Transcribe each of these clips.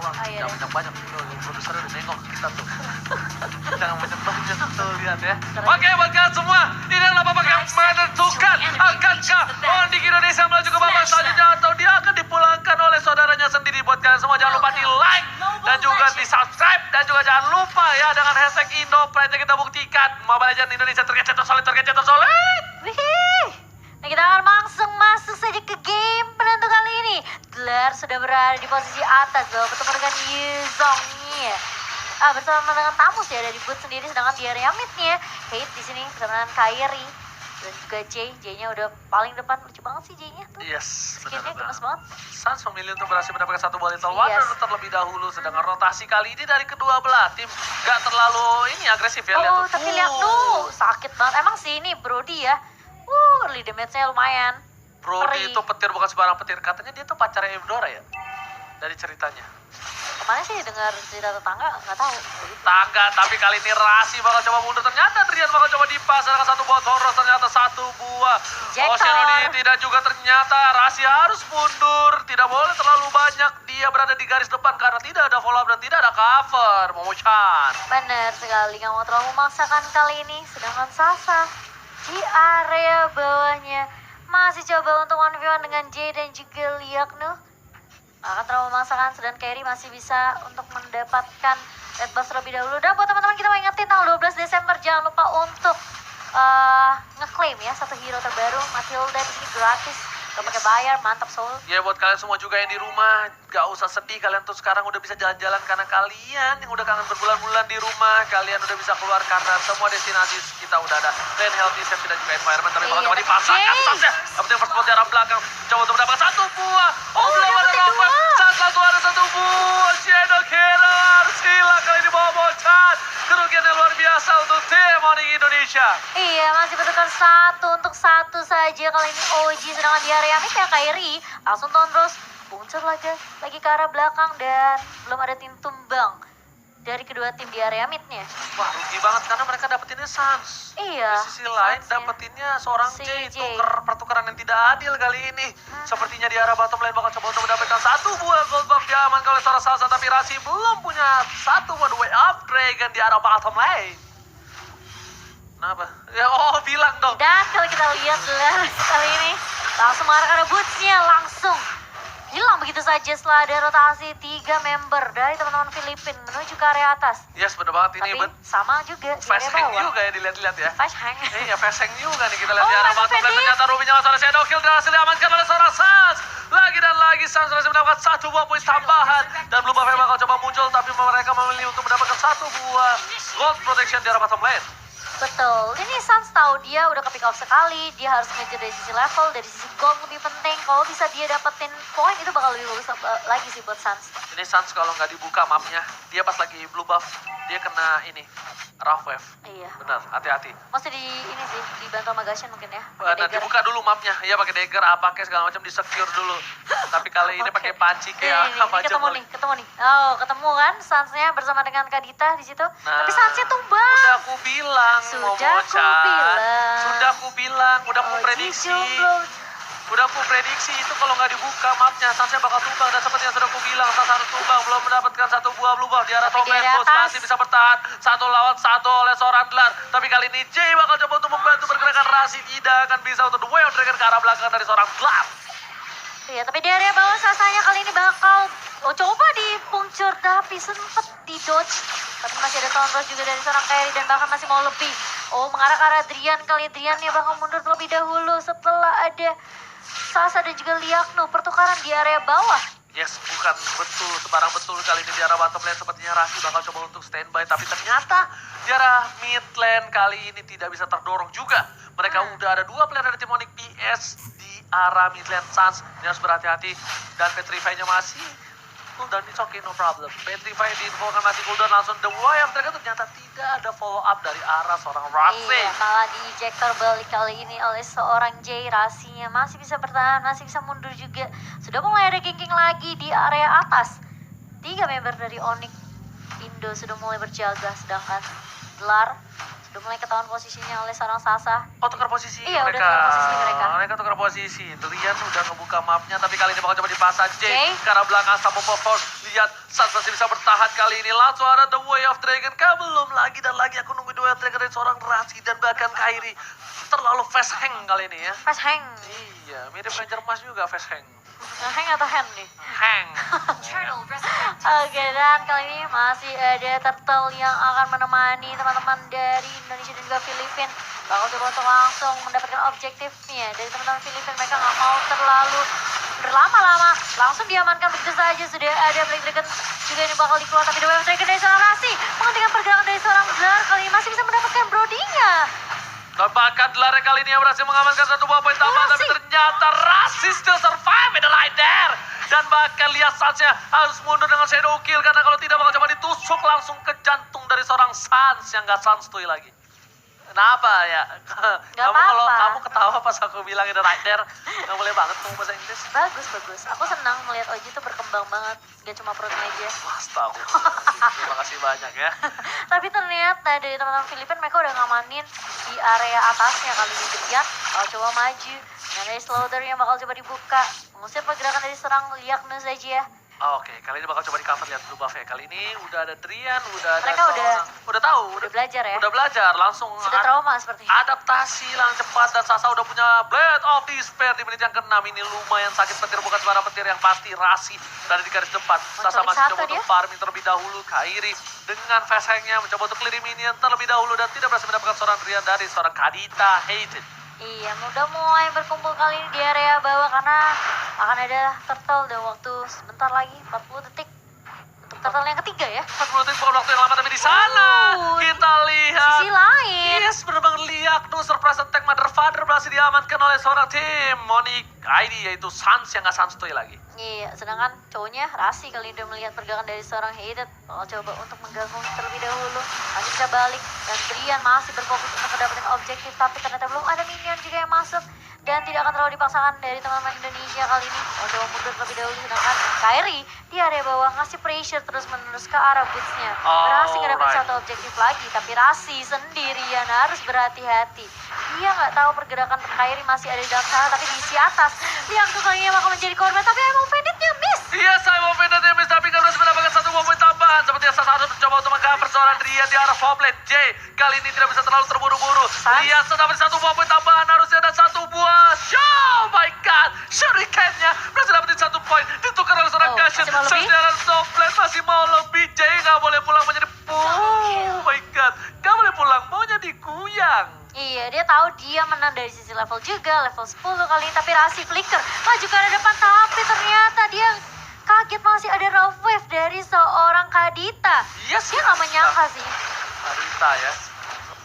bang. iya Jangan deh. banyak tuh, produsernya udah nengok ke kita tuh. Jangan banyak tuh, lihat ya. Keren. Oke, buat kalian semua, ini adalah babak yang menentukan. Akankah Onyx Indonesia melaju ke babak selanjutnya atau dia akan dipulangkan oleh saudaranya sendiri? Buat kalian semua, jangan lupa di like dan juga di subscribe dan juga jangan lupa ya dengan hashtag Indo Pride kita buktikan Mobile Legends Indonesia terkecet tersolid. Wih. Nah, kita akan langsung masuk saja ke game penentu kali ini. Dlar sudah berada di posisi atas bahwa bertemu dengan Yuzongnya. Bersama dengan Tamus ya dari Boot sendiri, sedangkan di area mid-nya Hate di sini bersama dengan Kairi dan juga J-nya udah paling depan, lucu banget sih J-nya tuh. Yes, Skinnya benar. gemes banget. Suns memilih untuk berhasil mendapatkan satu bola Little Wonder Yes. terlebih dahulu, sedangkan rotasi kali ini dari kedua belah tim gak terlalu ini agresif ya. Lihat Oh, tuh. tapi lihat tuh, sakit banget. Emang sih ini Brody ya. Early damage-nya lumayan. Brody Ngeri. itu petir bukan sembarang petir, katanya dia tuh pacarnya Eudora ya, dari ceritanya. Kemana sih dengar cerita tetangga, nggak tahu. Tangga, tapi kali ini Rasi bakal coba mundur, ternyata Drian bakal coba dipas dengan satu buah Toros, ternyata satu buah Injektor. Oceanody tidak juga, ternyata Rasi harus mundur, tidak boleh terlalu banyak dia berada di garis depan karena tidak ada follow up dan tidak ada cover. Momo-chan. Bener sekali, nggak mau terlalu memaksakan kali ini. Sedangkan Sasa di area bawahnya masih coba untuk 1v1 dengan J dan juga Liaknu. Akan terlalu memaksakan, sedangkan Kairi masih bisa untuk mendapatkan red box terlebih dahulu. Dan buat teman-teman kita mau ingetin tanggal 12 Desember jangan lupa untuk ngeklaim ya satu hero terbaru Matilda di sini gratis. Gak pakai bayar, mantap Soul. Ya buat kalian semua juga yang di rumah, gak usah sedih, kalian tuh sekarang udah bisa jalan-jalan karena kalian yang udah kangen berbulan-bulan di rumah, kalian udah bisa keluar karena semua destinasi kita udah ada. Dan healthy, safety dan juga environment, tapi bakal coba dipasangkan saja. Yang penting first spot di arah belakang, coba untuk mendapatkan satu buah. Oh, belum ada dapetin dapat, dua. saat langsung ada satu buah. Shadow Killer, sila kali ini bawa bocan. Kerugian yang luar biasa untuk tim Onyx Indonesia. Iya, masih bertukar satu untuk satu saja kali ini OG, sedangkan di area mid ya Kairi langsung Tonros muncul lagi ke arah belakang dan belum ada tim tumbang dari kedua tim di area midnya. Wah, rugi banget karena mereka dapetinnya Suns. Iya. Di sisi lain Suns-nya. dapetinnya seorang Si J, J. pertukaran yang tidak adil kali ini. Sepertinya di arah bottom lane bakal coba untuk mendapatkan satu buah gold buff diamankan oleh seorang Salsa, tapi Rasi belum punya satu buah way up dragon di arah bottom lane. Kenapa? Ya bilang dong. Dan kalau kita lihat kali ini langsung mengarah ke arah boots-nya, langsung hilang begitu saja setelah ada rotasi 3 member dari teman-teman Filipina menuju ke area atas. Yes, bener banget ini. Tapi sama juga di Fast area hang bawah. juga ya dilihat-lihat ya. Fast hang. Iya, fast hang juga nih kita lihat Oh, di arah masuk bottom lane. Fendi. Ternyata Ruby langsung ada shadow kill berhasil diamankan oleh seorang Suns. Lagi dan lagi Suns berhasil mendapatkan satu buah poin tambahan. Dan Blue Buff bakal coba muncul, tapi mereka memilih untuk mendapatkan satu buah gold protection di arah bottom lane. Betul, ini Suns tahu dia udah ke pick off sekali, dia harus ngejar dari sisi level, dari sisi gold lebih penting. Kalau bisa dia dapetin poin itu bakal lebih bagus lagi sih buat Suns. Ini Suns kalau nggak dibuka mapnya, dia pas lagi blue buff, dia kena ini, rough wave. Iya. Benar, hati-hati. Mesti di ini sih dibantu sama Gashen mungkin ya. pakai Nah, dagger. dibuka dulu mapnya, ya pakai dagger, apa kayak segala macam di secure dulu. Tapi kali ini pakai panci kayak Ini, apa aja ketemu boleh. nih, ketemu nih. Oh, ketemu kan Suns-nya bersama dengan Kadita di situ. Nah, Tapi Suns-nya tumbang. Udah aku bilang, Sudah Momo-chan. aku bilang. Sudah aku bilang, udah aku Oh, prediksi. jomblo. Udah aku prediksi itu kalau nggak dibuka mapnya, Sunsnya bakal tumbang. Dan seperti yang sudah aku bilang, Suns harus tumbang. Belum mendapatkan satu buah blue buff di arah Tapi top di lane. area Boots atas. masih bisa bertahan. Satu lawan satu oleh seorang Dlar. Tapi kali ini Jay bakal coba untuk membantu pergerakan Rasi. Tidak akan bisa untuk the way of dragon ke arah belakang dari seorang Dlar. Iya, tapi di area bawah Sasanya kali ini bakal coba dipungcur, tapi sempet di dodge. Tapi masih ada Tonros juga dari seorang Kairi dan bahkan masih mau lebih. Oh, mengarah ke arah Drian, kali Driannya bakal mundur terlebih dahulu setelah ada Sasa dan juga Liaknu pertukaran di area bawah. Yes, bukan betul, sembarang betul kali ini di arah bottom lane. Sepertinya Rasi bakal coba untuk standby. Tapi ternyata di arah mid lane kali ini tidak bisa terdorong juga. Mereka udah ada dua player dari tim Onyx PS di arah mid lane Suns. Ini harus berhati-hati. Dan Petrify-nya masih cooldown, it's okay, no problem. Petrify diinfokan masih cooldown, langsung the way of dragon. Ternyata tidak ada follow up dari arah seorang Rasi. Iya, malah di ejector balik kali ini oleh seorang J. Rasinya masih bisa bertahan, masih bisa mundur juga. Sudah mulai ada ganking lagi di area atas. 3 member dari Onyx Indo sudah mulai berjaga, sedangkan Dlar sudah mulai ketahuan posisinya oleh seorang Sasa. Oh, tukar posisi Iya, udah mereka. tukar posisi mereka. Mereka tukar posisi. Drian udah ngebuka mapnya, tapi kali ini bakal coba dipasang J. J. Ke arah belakang sama Force. Lihat, Sans masih bisa bertahan kali ini. Langsung ada The Way of Dragon. Belum lagi dan lagi aku nunggu The Way of Dragon dari seorang Rasi dan bahkan Kairi. Terlalu fast hang kali ini ya. Fast hang. Iya, mirip Ranger Mas juga fast hang. Hang atau hand nih? Hang. Oke, dan kali ini masih ada Turtle yang akan menemani teman-teman dari Indonesia dan juga Filipina. Bakal coba untuk langsung mendapatkan objektifnya dari teman-teman Filipina. Mereka nggak mau terlalu berlama-lama, langsung diamankan begitu saja. Sudah ada Black Dragon juga ini bakal dikeluar, tapi The Way of Dragon dari seorang Rasi menghentikan pergerakan dari seorang Blar. Kali ini masih bisa mendapatkan Brodinya. Dan bahkan Lare kali ini yang berhasil mengamankan satu buah poin tambahan, tapi ternyata Rasi still survive in the line there. Dan bahkan lihat Sansnya harus mundur dengan shadow kill, karena kalau tidak bakal coba ditusuk langsung ke jantung dari seorang Sans yang gak santuy lagi. Kenapa ya? Gak Kalau apa-apa. kamu ketawa pas aku bilang in the right there, gak boleh banget ngomong bahasa Inggris. Bagus, bagus. Aku senang melihat Oji tuh berkembang banget. Gak cuma perutnya aja. Astagfirullah, terima kasih banyak ya. Tapi ternyata dari teman-teman Filipina mereka udah ngamanin di area atasnya kali ini. Jedian bakal coba maju. Dan dari Slaughter yang bakal coba dibuka. Mengusir pergerakan dari serang Liaknus aja ya. Oke, kali ini bakal coba di cover, lihat dulu buff-nya. Kali ini udah ada Drian, udah ada Mereka udah tahu, Udah belajar ya. udah belajar, langsung Sudah trauma sepertinya. adaptasi langsung cepat, dan Sasa udah punya Blade of Despair di menit yang ke-6. Ini lumayan sakit petir, bukan sembarang petir yang pasti. Rasi dari di garis depan. Sasa Menculik masih satu coba untuk dia. farming terlebih dahulu. Kairi dengan fast hang-nya mencoba untuk clear minion terlebih dahulu dan tidak berhasil mendapatkan seorang Drian dari seorang Kadita Hated. Iya, udah mulai berkumpul kali ini di area bawah karena akan ada Turtle dan waktu sebentar lagi 40 detik untuk Turtle yang ketiga ya. 40 detik bukan waktu yang lama, tapi di sana kita lihat. Sisi lain. Yes, benar-benar lihat tuh surprise attack Mother Father berhasil diamankan oleh seorang tim Monic ID, yaitu Sans yang gak santuy lagi. Iya, sedangkan cowoknya Rasi kali ini udah melihat pergerakan dari seorang Hated. Bakal coba untuk mengganggu terlebih dahulu. Masih bisa balik. Dan Brian masih berfokus untuk mendapatkan objektif. Tapi ternyata belum ada minion juga yang masuk. Dan tidak akan terlalu dipaksakan dari teman-teman Indonesia kali ini. Bakal coba mundur terlebih dahulu. Sedangkan Kairi di area bawah ngasih pressure terus-menerus ke arah bootsnya. Berhasil ngedapetin Alright. satu objektif lagi. Tapi Rasi sendirian harus berhati-hati. Dia nggak tahu pergerakan Kairi masih ada di dalam sana. Tapi di sisi atas, Liang tuh kali ini bakal menjadi korban. Tapi emang Venditnya miss. Yes, Simon Vendor dia miss, tapi gak berhasil mendapatkan satu buah poin tambahan. Sepertinya Sasa harus mencoba untuk mengcover seorang Drian di arah Foblet. J kali ini tidak bisa terlalu terburu-buru. Sans. Lihat dapat satu buah poin tambahan, harusnya ada satu buah. Oh my god, Shuriken-nya berhasil dapetin satu poin. Ditukar oleh seorang Oh, Gashin. masih mau lebih? Sejarah Foblet masih mau lebih. J gak boleh pulang menjadi oh my god, gak boleh pulang, maunya diguyang. Iya, dia tahu dia menang dari sisi level juga, level 10 kali ini. Tapi Rasi flicker, maju ke arah depan. Tapi ternyata dia kaget masih ada rough wave dari seorang Kadita. Yes, Dia nggak menyangka sih. Kadita ya.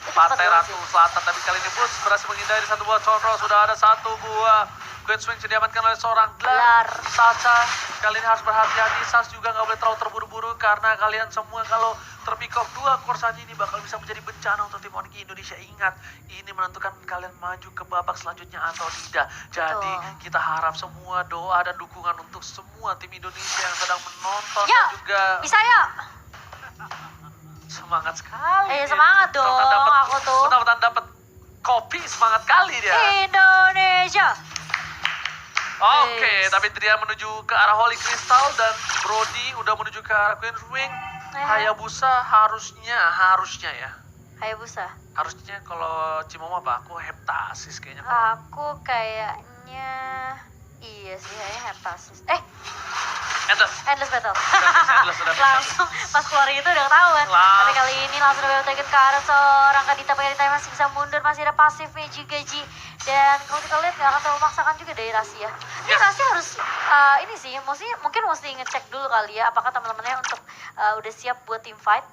Itu Pantai cepat Ratu Selatan, tapi kali ini Bus berhasil menghindari satu buah control. Sudah ada satu buah Queen Swing yang diamankan oleh seorang Blar. Sasa kali ini harus berhati-hati. Sas juga nggak boleh terlalu terburu-buru, karena kalian semua kalau terpick off dua core saja ini bakal bisa menjadi bencana untuk tim Onyx Indonesia. Ingat, ini menentukan kalian maju ke babak selanjutnya atau tidak. Jadi Betul. kita harap semua doa dan dukungan untuk semua tim Indonesia yang sedang menonton Ya, dan juga bisa ya? semangat sekali. Semangat dong, aku tuh. Benar-benar dapat kopi, semangat kali dia. Indonesia. Oke, Yes. tapi dia menuju ke arah Holy Crystal dan Brody udah menuju ke arah Queen Wing. Hayabusa harusnya ya. Hayabusa. Harusnya kalau Cimomo apa? Aku Heptasis kayaknya. Aku kayaknya iya sih, kayaknya Heptasis. Endless Battle. Endless, udah bisa. Langsung pas keluar itu udah ketahuan. Langsung. Tapi kali ini langsung udah taken ke arah seorang Kadita. Kadita masih bisa mundur, masih ada pasifnya juga Ji. Dan kalau kita lihat nggak akan terlalu memaksakan juga dari Rasi ya. Ini Yes. Rasi harus ini sih, mungkin mesti ngecek dulu kali ya apakah teman-temannya untuk udah siap buat team fight.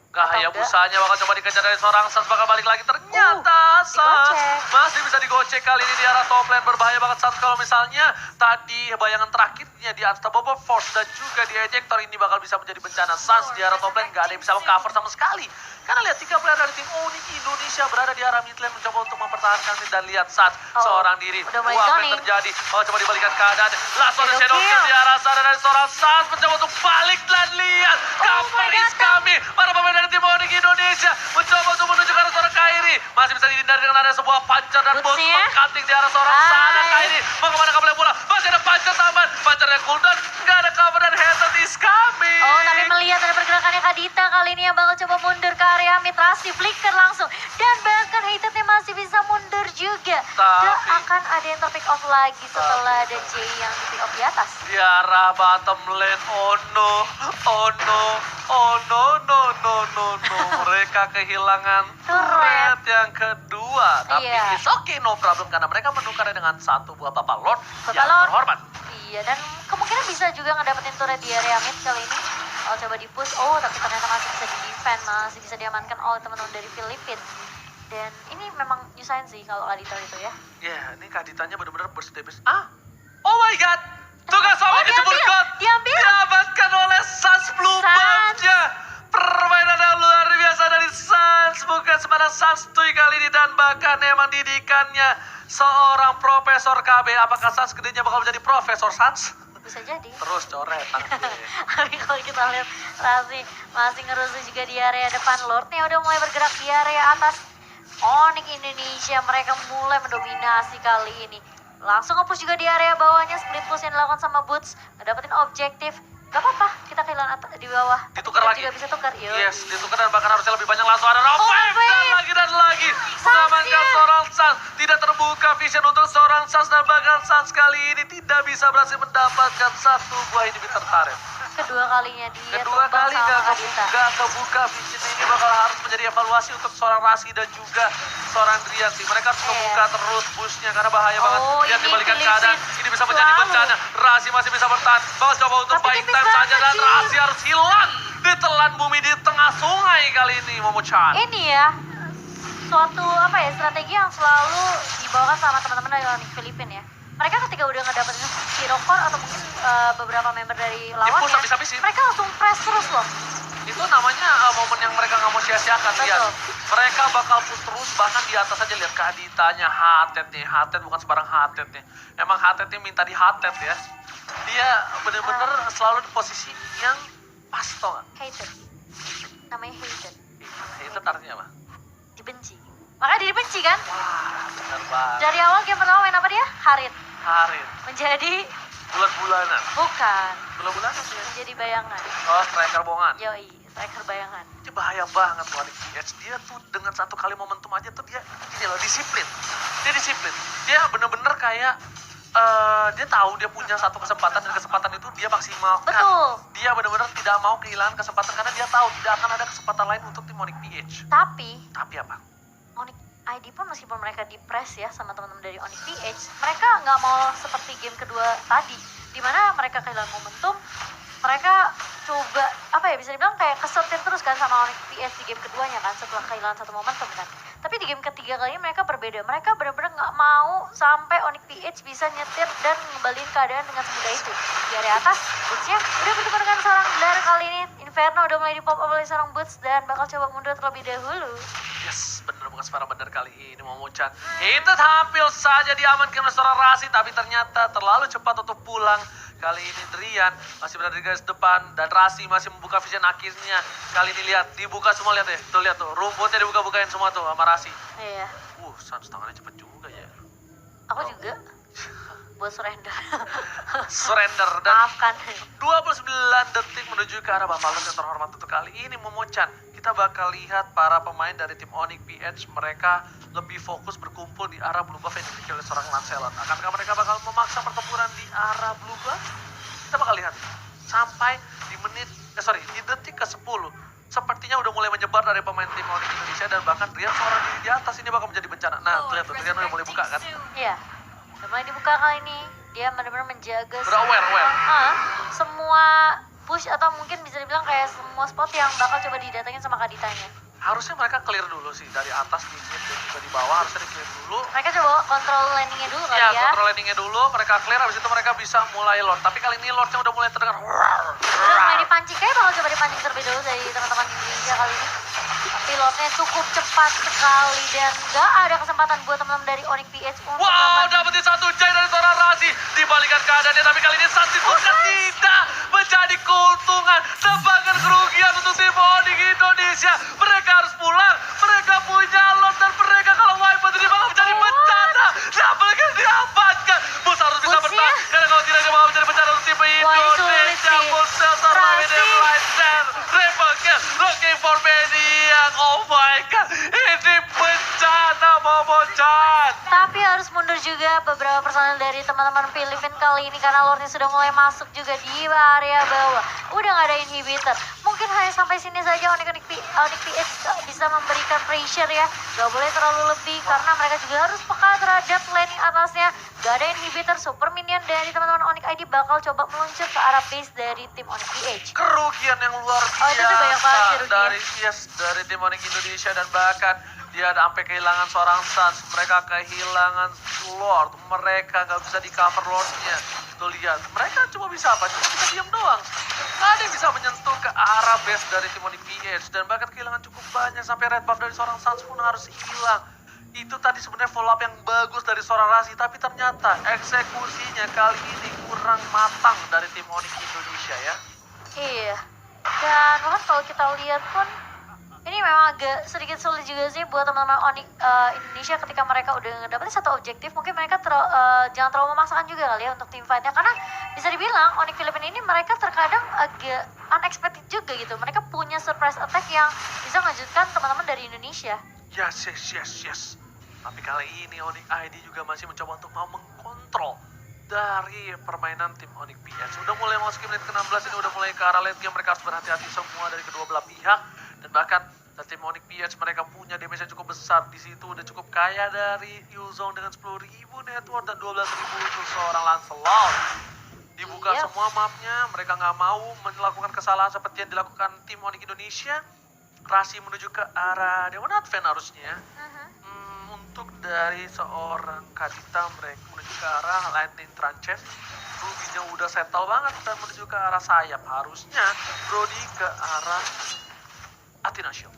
Gak Atau Hayabusanya bakal coba dikejar dari seorang Sans, bakal balik lagi. Ternyata Sans digocek. masih bisa digocek kali ini di arah top lane. Berbahaya banget Sans kalau misalnya tadi bayangan terakhirnya di Unstoppable Force dan juga di Ejector, ini bakal bisa menjadi bencana. Sans di arah top lane gak ada yang bisa meng-cover sama sekali. Karena lihat 3 player dari tim Onyx Indonesia berada di arah mid lane mencoba untuk mempertahankan mid, dan lihat Sans seorang diri. Udah mulai Apa yang zoning. terjadi? Oh, coba dibalikan keadaan. Langsung ada Shadow Shadow kill. Kill di arah sana dari seorang Sans mencoba untuk balik, dan lihat cover my is God. coming. Para pemain dari tim Onyx Indonesia mencoba untuk menuju ke arah seorang Kairi. Masih bisa dihindari dengan ada sebuah pancar dan bot Bootsnya. mengkating di arah seorang sana. Hai. Kairi mau kemana, kamu boleh bola. Masih ada pancar tambahan. Pancar yang cooldown. Nggak ada cover dan Hera Hated is coming. Oh, tapi melihat ada pergerakannya Kadita kali ini yang bakal coba mundur ke area mid. Rasi flicker langsung. Dan bahkan Hatednya masih bisa mundur juga. Gak akan ada yang terpick off lagi setelah ada Jay yang di pick off di atas. Di arah bottom lane, oh no, oh no, oh no, no, no, no, no. Mereka kehilangan turret yang kedua. Tapi Iya. it's okay, no problem. Karena mereka menukarnya dengan satu buah Bapak Lord Bapak yang Lord. terhormat. Iya, dan kemungkinan bisa juga ngedapetin turret di area mid kali ini. Kalau coba di push, oh tapi ternyata masih bisa di defend, masih bisa diamankan oleh teman-teman dari Filipina. Dan ini memang nyusahin sih kalau Kadita itu ya. Ya, ini Kaditanya benar-benar burst damage. Ah, oh my god, tugas sama dijemput diambil, God. diambil. Diamankan oleh Sans Blue Sans. Buff-nya. Permainan yang luar biasa dari Sans. Bukan sembarang Sans Tuy kali ini. Dan bahkan emang didikannya seorang Profesor KB. Apakah Sans gedenya bakal menjadi Profesor Sans? Bisa jadi. Terus coret tangan gue. Tapi kalau kita lihat Rasi masih ngerusuh juga di area depan. Lordnya udah mulai bergerak di area atas. Onyx Indonesia mereka mulai mendominasi kali ini. Langsung nge-push juga di area bawahnya. Split push yang dilakukan sama Boots. Ngedapetin objektif. Gak apa-apa, kita kehilangan di bawah. Ditukar Kita lagi. juga bisa tukar. Yes, ditukar dan bahkan harusnya lebih banyak. Langsung ada Rob Oh, Wave dan lagi mengamankan Sans-nya. seorang Sans. Tidak terbuka vision untuk seorang Sans dan bahkan Sans kali ini tidak bisa berhasil mendapatkan satu buah inhibitor turret. Kedua kalinya dia Kedua tumbang kali sama Kadita. gak kebuka vision ini bakal harus menjadi evaluasi untuk seorang Rasi dan juga seorang Drian sih. Mereka harus kebuka terus pushnya karena bahaya banget. Oh, Lihat ini dibalikan Philippines keadaan. Ini bisa menjadi selalu. bencana. Rasi masih bisa bertahan. Bakal coba untuk Tapi buying tipis time saja banget, dan Jin. Rasi harus hilang. Ditelan bumi di tengah sungai kali ini Momo-chan. Ini ya suatu apa ya strategi yang selalu dibawakan sama teman-teman dari Onyx Filipina ya. Mereka ketika udah ngedapetin hero core atau mungkin beberapa member dari lawannya, push habis-habisin. mereka langsung press terus loh. Itu namanya momen yang mereka nggak mau sia-siakan. Lihat, Betul. mereka bakal push terus bahkan di atas aja. Lihat Kaditanya hatet nih. Hatet bukan sebarang hatet nih. Emang hatetnya minta di hatet ya. Dia bener-bener selalu di posisi yang pas tau gak? Hated. Namanya hated. Itu artinya apa? Dibenci. Makanya dia dibenci kan? Wah, bener banget. Dari awal game pertama main apa dia? Harit. Harit. Menjadi Bulan-bulanan. bukan. Bulan-bulanan sih. Menjadi bayangan. Oh, striker bohongan. Yoi, striker bayangan. Dia bahaya banget loh Onyx PH. Dia tuh dengan satu kali momentum aja tuh dia ini loh disiplin. Dia disiplin. Dia bener-bener kayak dia tahu dia punya satu kesempatan dan kesempatan itu dia maksimalkan. Betul. Dia bener-bener tidak mau kehilangan kesempatan karena dia tahu tidak akan ada kesempatan lain untuk tim Onyx PH. Tapi apa? Onyx ID pun meskipun mereka di-press ya sama teman-teman dari Onyx PH, mereka nggak mau seperti game kedua tadi, dimana mereka kehilangan momentum, mereka coba apa ya bisa dibilang kayak kesetir terus kan sama Onyx PH di game keduanya kan setelah kehilangan satu momentum kan. Tapi di game ketiga kali ini mereka berbeda, mereka benar-benar nggak mau sampai Onyx PH bisa nyetir dan ngebalikin keadaan dengan semudah itu. Di area atas, Boots-nya udah bertemu dengan seorang Glar kali ini. Inferno udah mulai di-pop up oleh seorang Boots dan bakal coba mundur terlebih dahulu. Yes, bener bukan sebarang bener kali ini Momo-chan. Itu hampir saja diamankan oleh seorang Rasi, tapi ternyata terlalu cepat untuk pulang. Kali ini Drian masih berada di garis depan dan Rasi masih membuka vision akhirnya. Kali ini lihat, dibuka semua lihat ya. Tuh lihat tuh, rumputnya dibuka-bukain semua tuh sama Rasi. Iya, Sans tangannya cepet juga ya. aku juga buat surrender. Surrender dan Maafkan. 29 detik menuju ke arah Bapak yang terhormat untuk kali ini Momo-chan. Kita bakal lihat para pemain dari tim Onyx PH mereka lebih fokus berkumpul di arah Blue Buff yang dimiliki oleh seorang Lancelot. Akankah mereka bakal memaksa pertempuran di arah Blue Buff? Kita bakal lihat sampai di di detik ke-10. Sepertinya udah mulai menyebar dari pemain tim Onyx Indonesia dan bahkan Drian seorang diri di atas ini bakal menjadi bencana. Nah, lihat tuh, Drian udah mulai buka kan? Iya, udah mulai dibuka kali ini. Dia benar-benar menjaga Udah aware. semua push atau mungkin bisa dibilang kayak semua spot yang bakal coba didatengin sama Kaditanya. Harusnya mereka clear dulu sih dari atas di mid dan juga di bawah harusnya di clear dulu. Mereka coba kontrol landingnya dulu kali Ya, ya. kontrol landingnya dulu, mereka clear, habis itu mereka bisa mulai lord. Tapi kali ini lordnya udah mulai terdengar. Udah mulai dipancing, kayak bakal coba dipancing terlebih dahulu dari teman-teman Indonesia kali ini. Tapi lordnya cukup cepat sekali dan gak ada kesempatan buat teman-teman dari Onyx PH untuk Wow, melakukan- dapetin satu jay dari seorang Rasi. Dibalikan keadaannya, tapi kali ini Santi bukan tidak menjadi keuntungan. Tebakan kerugian untuk tim Onyx Indonesia. Mereka harus pulang, mereka punya lord dan mereka kalau wipe ini bakal menjadi bencana. Double kill diamankan. Bus harus bisa Busnya? bertahan, karena kalau tidak dia bakal menjadi bencana untuk tim Wah, ini sulit Indonesia. sih. Busel beberapa personel dari teman-teman Filipina kali ini karena Lordnya sudah mulai masuk juga di area bawah. Udah nggak ada inhibitor. Mungkin hanya sampai sini saja Onyx PX bisa memberikan pressure ya. Gak boleh terlalu lebih karena mereka juga harus peka terhadap laning atasnya. Gak ada inhibitor, super minion dari teman-teman Onyx ID bakal coba meluncur ke arah base dari tim Onyx PH. Kerugian yang luar Oh, itu tuh banyak banget biasa kerugian. dari tim Onyx Indonesia, dan bahkan dia ada sampai kehilangan seorang Suns, mereka kehilangan Lord, mereka nggak bisa di cover Lordnya. Tuh lihat, mereka cuma bisa apa? Cuma bisa diam doang. Nggak ada yang bisa menyentuh ke arah base dari tim Onyx PH, dan bahkan kehilangan cukup banyak sampai red buff dari seorang Suns pun harus hilang. Itu tadi sebenarnya follow up yang bagus dari seorang Rasi, tapi ternyata eksekusinya kali ini kurang matang dari tim Onyx Indonesia ya. Iya. Dan bahkan kalau kita lihat pun ini memang agak sedikit sulit juga sih buat teman-teman Onyx Indonesia ketika mereka udah ngedapetin satu objektif. Mungkin mereka jangan terlalu memaksakan juga kali ya untuk team fight-nya. Karena bisa dibilang Onyx Filipina ini mereka terkadang agak unexpected juga gitu. Mereka punya surprise attack yang bisa mengejutkan teman-teman dari Indonesia. Yes. Tapi kali ini Onyx ID juga masih mencoba untuk mau mengkontrol dari permainan tim Onyx PH. Udah mulai masuk menit ke-16 ini, udah mulai ke arah late game. Mereka harus berhati-hati semua dari kedua belah pihak. Dan bahkan dari tim Onyx PH mereka punya damage yang cukup besar. Di situ udah cukup kaya dari Yuzong dengan 10.000 network dan 12.000 untuk seorang Lancelot. Dibuka semua mapnya, mereka nggak mau melakukan kesalahan seperti yang dilakukan tim Onyx Indonesia. Rasi menuju ke arah Dewan Advent harusnya. Untuk dari seorang Kadita mereka menuju ke arah Lightning Tranches. Ruginya udah settle banget dan menuju ke arah sayap. Harusnya Brody ke arah Athena Shield.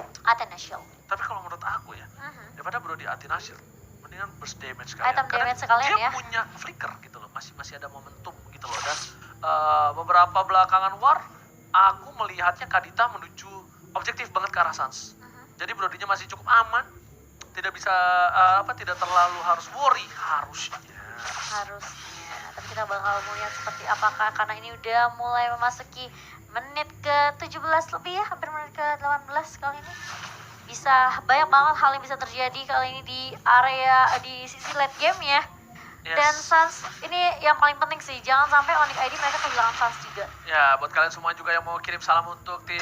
Tapi kalau menurut aku ya, daripada Brody Athena Shield, mendingan burst damage sekalian. Item damage sekalian dia ya. punya flicker gitu loh, masih ada momentum gitu loh. Dan beberapa belakangan war, aku melihatnya Kadita menuju objektif banget ke arah Suns. Jadi Brody-nya masih cukup aman. Tidak bisa tidak terlalu harus worry harusnya. Tapi kita bakal melihat seperti apakah karena ini udah mulai memasuki menit ke-17 lebih ya, hampir menit ke-18 kali ini. Bisa banyak banget hal yang bisa terjadi kali ini di area di sisi late game ya. Dan Suns ini yang paling penting sih, jangan sampai Onyx ID mereka kehilangan Suns juga. Ya, buat kalian semua juga yang mau kirim salam untuk tim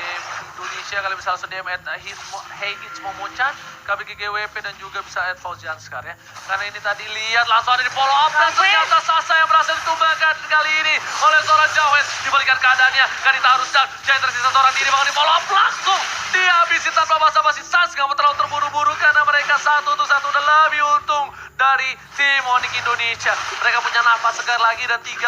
Indonesia, kalian bisa langsung DM @HeyHitsMomochan, KBGGWP, dan juga bisa @FauziAnskar ya. Karena ini tadi lihat langsung ada di follow up, dan ternyata Sasa yang berhasil ditumbangkan kali ini oleh seorang Jawes. Dibalikan keadaannya, Kadita harus down, Jaya tersisa seorang diri, bahkan di follow up langsung dihabisi tanpa basa-basi. Suns nggak mau terlalu terburu-buru karena mereka 1-1 udah lebih untung dari tim Onyx Indonesia. Mereka punya nafas segar lagi dan 25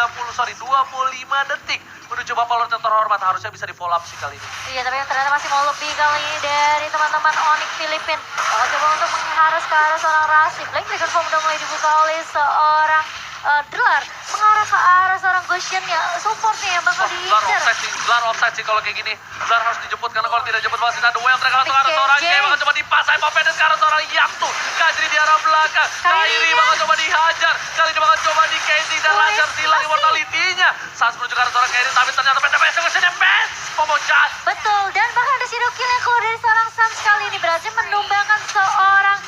detik menuju Bapak yang terhormat. Harusnya bisa di follow up sih kali ini. Iya, tapi ternyata masih mau lebih kali ini dari teman-teman Onyx Filipina. Kalau coba untuk mengharus ke arah seorang Rasi. Black Dragon Form udah mulai dibuka oleh seorang Dlar. Mengarah ke arah seorang Goshen ya, supportnya yang bakal diincar. Dlar offside sih kalau kayak gini. Dlar harus dijemput karena kalau tidak dijemput masih ada well. Mereka langsung ke arah seorang Jay. Bakal coba dipasai Papedes ke arah seorang Yaktu. Kajri di arah belakang. Kairi bakal coba dihajar. Kali ini bakal coba di Katie dan lancar hilang immortality-nya. Saat menuju ke arah seorang Kairi, tapi ternyata PTPS Momochan. Betul, dan bahkan ada shadow kill yang keluar dari seorang Suns kali ini berhasil menumbangkan seorang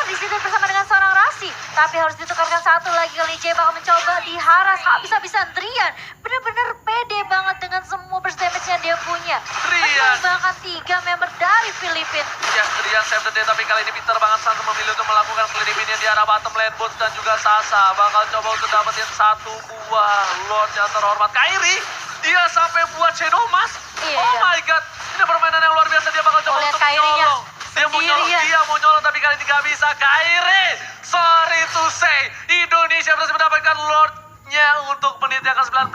di situ bersama dengan seorang Rasi. Tapi harus ditukarkan satu lagi kali. Jay bakal mencoba diharas habis-habisan. Drian benar-benar pede banget dengan semua burst damage yang dia punya. Menumbangkan 3 member dari Filipina. Ya, Drian save the day, tapi kali ini pintar banget Suns memilih untuk melakukan clearing minion di arah bottom lane. Boots dan juga Sasa bakal coba untuk dapetin satu buah Lord yang terhormat. Kairi, dia sampai buat Shadow Mask. Oh my god, ini permainan yang luar biasa. Dia bakal coba untuk nyolong. Dia mau nyolong tapi kali ini gak bisa. Kairi, sorry to say, Indonesia berhasil mendapatkan Lordnya untuk menit yang ke-19.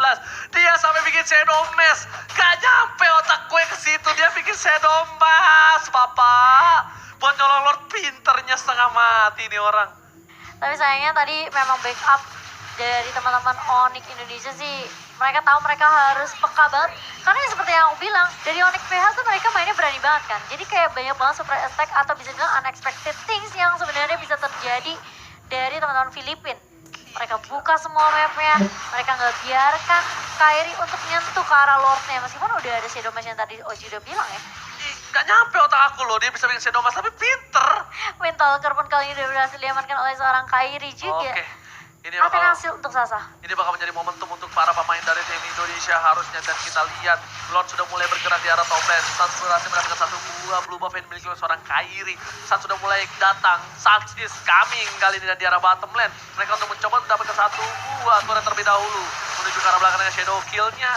Dia sampai bikin Shadow Mask. Gak nyampe otak gue ke situ. Dia bikin Shadow Mask, Papa. Buat nyolong Lord, pinternya setengah mati nih orang. Tapi sayangnya tadi memang backup dari teman-teman Onyx Indonesia sih. Mereka tahu mereka harus peka banget. Karena ya seperti yang aku bilang, dari Onyx PH tuh mereka mainnya berani banget kan. Jadi kayak banyak banget surprise attack atau bisa bilang unexpected things yang sebenarnya bisa terjadi dari teman-teman Filipina. Mereka buka semua mapnya, mereka nggak biarkan Kairi untuk nyentuh ke arah Lordnya. Meskipun udah ada Shadow Mask yang tadi Oji udah bilang ya. Gak nyampe otak aku loh, dia bisa bikin Shadow Mask, tapi pinter. Windtalker pun kali ini udah berhasil diamankan oleh seorang Kairi juga. Oke. Ini Akhirnya bakal hasil untuk Sasa. Ini bakal menjadi momentum untuk para pemain dari tim Indonesia harusnya, dan kita lihat Lord sudah mulai bergerak di arah top lane. Sans berhasil mendapatkan satu buah blue buff yang dimiliki oleh seorang Kairi. Sans sudah mulai datang, Sans is coming kali ini dan di arah bottom lane. Mereka untuk mencoba mendapatkan satu buah turret terlebih dahulu. Menuju ke arah belakang dengan shadow kill-nya,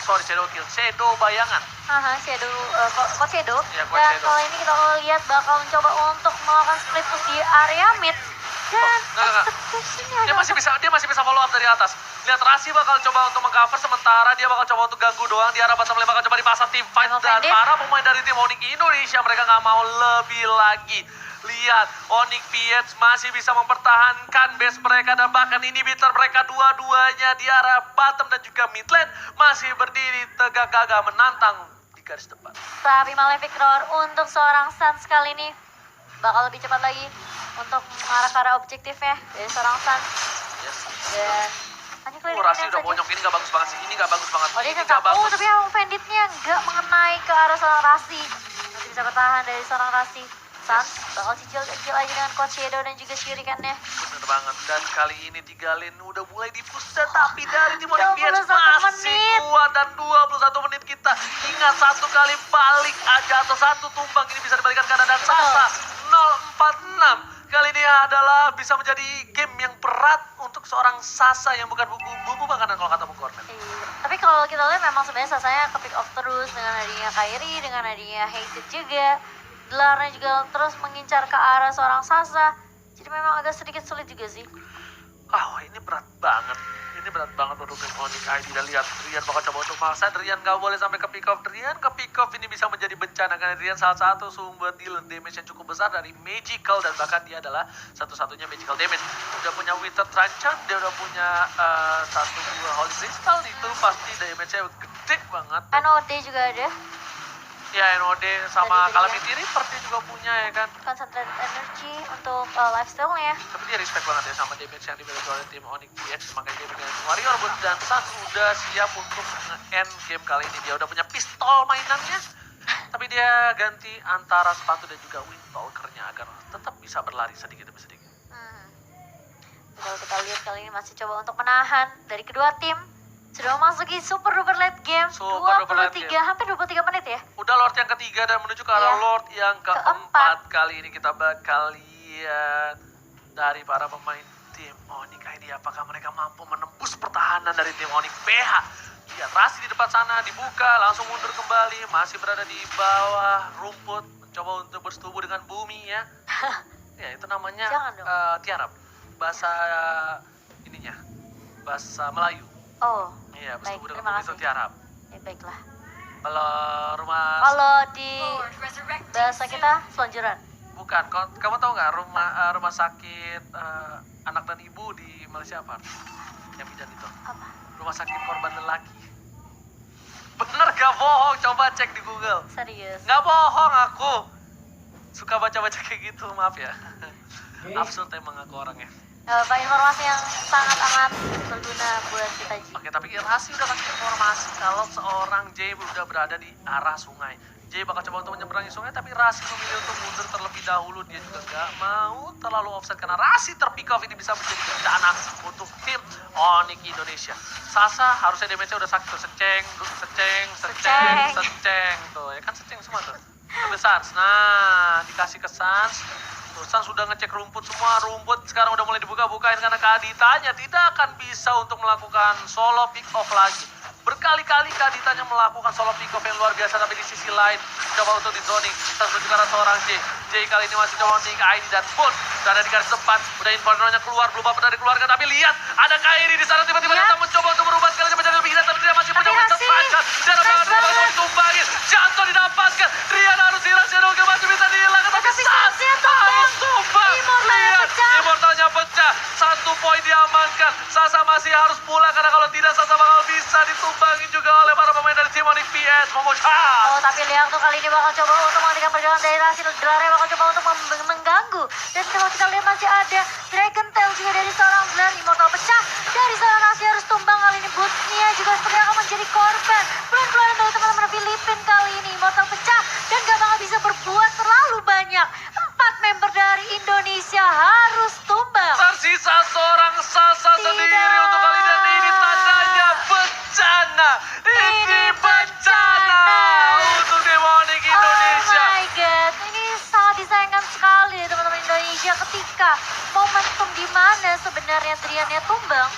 shadow bayangan. Haha, Shadow, kok Shadow? Iya, kok Dan Shadow. kali ini kita lihat bakal mencoba untuk melakukan split push di area mid. Dan Enggak. execution-nya Dia masih bisa follow up dari atas. Lihat Rasi bakal coba untuk mengcover, sementara dia bakal coba untuk ganggu doang. Di arah bottom lane bakal coba dipasang tim fight, Emang dan pendek. para pemain dari tim Onyx Indonesia mereka nggak mau lebih lagi. Lihat, Onyx PH masih bisa mempertahankan base mereka, dan bahkan inhibitor mereka dua-duanya di arah bottom dan juga mid lane masih berdiri tegak gagah menantang di garis depan. Tapi Malefic Roar untuk seorang Sans kali ini bakal lebih cepat lagi untuk mengarah ke arah objektifnya dari seorang Sans. Yes. Dan hanya kali ini Rasi saja. udah bonyok, ini nggak bagus banget sih, ini nggak bagus banget. Oh, dia Ini tetap. nggak bagus. Tapi yang Banditnya nggak mengenai ke arah seorang Rasi. Masih bisa bertahan dari seorang Rasi. Sans bakal cicil-cicil aja dengan Coach Shadow dan juga shurikennya. Bener banget, dan kali ini 3 lane udah mulai dipush, tapi dari tim Onyx 21 PH masih menit. kuat, dan 21 menit kita ingat satu kali balik aja atau satu tumbang ini bisa dibalikan keadaan, dan Sasa 046 kali ini adalah bisa menjadi game yang berat untuk seorang Sasa yang bukan bumbu makanan kalau kata Corner. Iya. Tapi kalau kita lihat memang sebenarnya Sasanya ke pick off terus dengan adanya Kairi, dengan adanya Hated juga. Gelarnya juga terus mengincar ke arah seorang Sasa. Jadi memang agak sedikit sulit juga sih. Ini berat banget. Ini berat banget untuk tim Onyx ID. Dan lihat, Drian bakal coba untuk maksa. Drian gak boleh sampai ke pick off. Drian ke pick off ini bisa menjadi bencana, karena Drian salah satu sumber deal damage yang cukup besar dari magical, dan bahkan dia adalah satu-satunya magical damage. Udah punya Wither Tranchan, dia udah punya satu buah Holy Crystal, itu pasti damage-nya gede banget. NOD juga ada. Ya, NOD sama Dari Calamity Reaper dia juga punya ya kan. Concentrated energy untuk lifestyle-nya. Tapi dia respect banget ya sama damage yang dimiliki oleh tim Onyx PH, makanya dia bikin warrior boots, dan Sans udah siap untuk nge-end game kali ini. Dia udah punya pistol mainannya, tapi dia ganti antara sepatu dan juga Windtalker-nya agar tetap bisa berlari sedikit demi sedikit. Kalau kita lihat kali ini masih coba untuk menahan dari kedua tim. Sudah memasuki super duper late game, Super duper late 23, game. hampir 23 menit ya. Udah Lord yang ketiga dan menuju ke arah Iya. Lord yang Keempat. keempat. Kali ini kita bakal lihat dari para pemain tim Onyx ID, apakah mereka mampu menembus pertahanan dari tim Onyx PH. Lihat Rasi di depan sana dibuka, langsung mundur kembali, masih berada di bawah rumput, mencoba untuk bersetubuh dengan bumi ya. Ya itu namanya Jangan dong. tiarap, bahasa ininya, bahasa Melayu. Oh, Iya, baik, bersetubuh dengan terima bumi itu kasih. tiarap. Ya baiklah. Kalau rumah Kalau di bahasa kita selonjoran. bukan, kamu tahu nggak rumah sakit anak dan ibu di Malaysia apa? Yang bidan itu, Apa? rumah sakit korban lelaki. Bener gak bohong? Coba cek di Google. Serius. Nggak bohong aku. Suka baca-baca kayak gitu, maaf ya. Absurd emang aku orangnya. Pak, informasi yang sangat amat berguna buat kita Ji. Oke, tapi Rasi udah kasih informasi kalau seorang Jay udah berada di arah sungai. Jay bakal coba untuk menyeberangi sungai, tapi Rasi memilih untuk mundur terlebih dahulu. Dia juga gak mau terlalu offset, karena Rasi terpick off ini bisa menjadi bencana untuk tim Onyx Indonesia. Sasa harusnya damage-nya udah sakit tuh, seceng. Tuh, ya kan seceng semua tuh. Tapi Sans, nah dikasih ke Sans. Tuh, Sans sudah ngecek rumput semua, rumput sekarang udah mulai dibuka-bukain karena Kaditanya tidak akan bisa untuk melakukan solo pick off lagi. Berkali-kali Kaditanya melakukan solo pick off yang luar biasa, tapi di sisi lain coba untuk di zoning. Sans menuju ke arah seorang J. J kali ini masih coba untuk ID dan Boon. Dan ada di garis depan, udah Inferno-nya keluar, belum apa dari keluarga, tapi lihat ada Kairi di sana tiba-tiba Ya. datang mencoba untuk merubah sekalinya menjadi lebih hina, tapi dia masih punya Tapi Winter Rasi, Tranchan. Dia ada nice banget, banget. ditumbangin, jatuh didapatkan. Rian harus hilang, Shadow masih bisa dihilangkan, tapi Tapi Sans Sansnya tumbang. harus tumbang. Immortalnya Lihat, pecah. Immortalnya pecah, 1 poin diamankan. Sasa masih harus pulang, karena kalau tidak Sasa bakal bisa ditumbangin juga oleh para pemain dari tim Onyx PS. Oh, tapi Liang tuh kali ini bakal coba untuk menghentikan perjalanan dari Rasi. Gelarnya bakal coba untuk mengganggu. Dan kalau kita lihat masih ada Dragon Tail juga dari seorang Gelar. Immortal pecah dari seorang Rasi, harus tumbang kali ini. Bootsnya juga sepertinya akan menjadi korban. Pelan-pelan dari teman-teman Filipin kali ini. Immortal pecah dan gak bakal bisa berbuat terlalu banyak. 4 member dari Indonesia sebenarnya Driannya tumbang,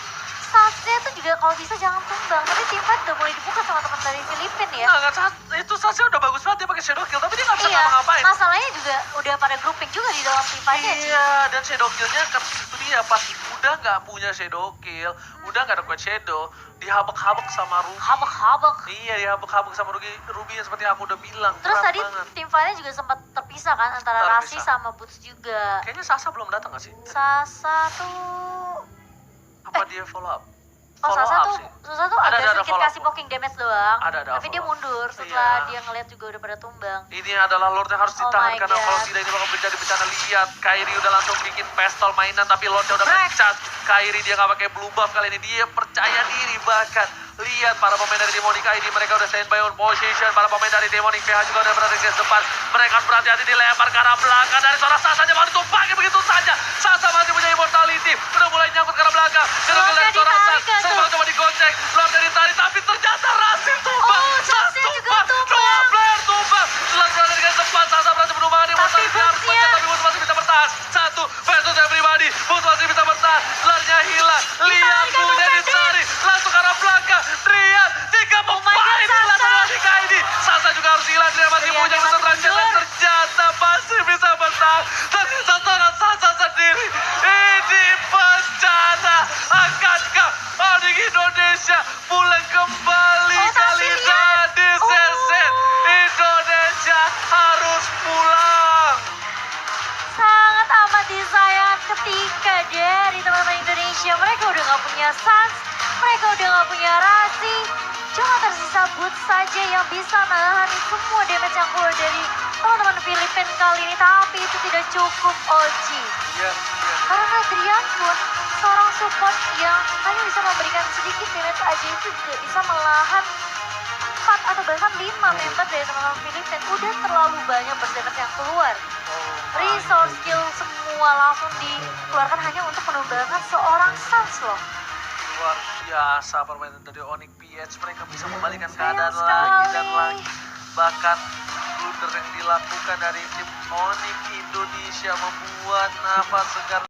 Satsnya tuh juga kalau bisa jangan tumbang. Tapi tim fight udah mulai dibuka sama teman dari Filipina ya. Nggak, itu Sasha udah bagus banget dia pakai shadow kill, tapi dia nggak bisa Iya, ngapa-ngapain. masalahnya juga udah pada grouping juga di dalam tim fightnya. Iya, dan shadow killnya itu dia pas udah nggak punya shadow kill, udah nggak ada quest shadow, dihabek-habek sama Ruby. Habek-habek. Iya, dihabek-habek sama Ruby yang seperti aku udah bilang. Terus berat tadi banget. tim fightnya juga sempat terpisah kan antara Rasi Terpisah. sama Boots juga. Kayaknya Sasa belum datang nggak sih? Sasa tuh Apa dia follow up? Oh, Follow Sasa up tuh, sih. Sasa tuh Ada, agak ada sedikit follow up. kasih poking damage doang. Ada Tapi dia follow up. mundur setelah Iya. dia ngeliat juga udah pada tumbang. Ini adalah Lord yang harus Oh ditahan my karena kalau God. tidak ini bakal menjadi bencana. Lihat, Kairi udah langsung bikin pistol mainan tapi Lordnya udah Break. ngecas. Kairi dia nggak pakai blue buff kali ini, dia percaya diri bahkan. Lihat para pemain dari Demonic ID, mereka udah standby on position. Para pemain dari Demonic PH juga udah berada di garis depan. Mereka harus berhati-hati dilempar ke arah belakang dari seorang Sasa, dia mau ditumpangi begitu saja. Sasa masih punya immortality, udah mulai nyangkut ke arah belakang. Dan Lordnya dari seorang ditarik Sasa, nggak tuh? coba digocek. Lordnya ditarik, tapi ternyata Rasim tumbang. Oh, Sasnya juga tumbang. Dua player tumbang. Setelah berada di garis depan, Sasa berhasil menumbangkan immortality. Harus Boots-nya- pencet, tapi Boots masih bisa bertahan. Satu versus everybody, Boots masih bisa bertahan. Larnya hilang, lihat Ditarik, punya Kak ditarik. Langsung ke arah belakang, Drian, 3 Oh my God, pemain hilang Sasa. dari ini. Sasa juga harus hilang, Drian masih Drian punya masih konsentrasi dan mundur. ternyata masih bisa bertahan. Tersisa seorang Sasa sendiri. Ini bencana. Akankah Onyx Indonesia pulang kembali Oh, tapi kali lihat. tadi Seset? Oh. Indonesia harus pulang. Sangat amat disayangkan ketika dari teman-teman Indonesia mereka udah nggak punya Sans, mereka udah nggak punya Rasi, cuma tersisa Boots saja yang bisa nahan semua damage yang keluar dari teman-teman Filipina kali ini. Tapi itu tidak cukup, Oji, Iya, iya. karena Drian pun seorang support yang hanya bisa memberikan sedikit damage aja itu juga bisa melahan 4 atau bahkan 5 member dari teman-teman Filipina. Udah terlalu banyak burst damage yang keluar. Resource skill semua langsung dikeluarkan hanya untuk menumbangkan seorang Sans loh. Luar biasa permainan dari Onyx PH, mereka bisa membalikan Sayang keadaan lagi dan sekali. lagi. Bahkan blunder yang dilakukan dari tim Onyx Indonesia membuat nafas segar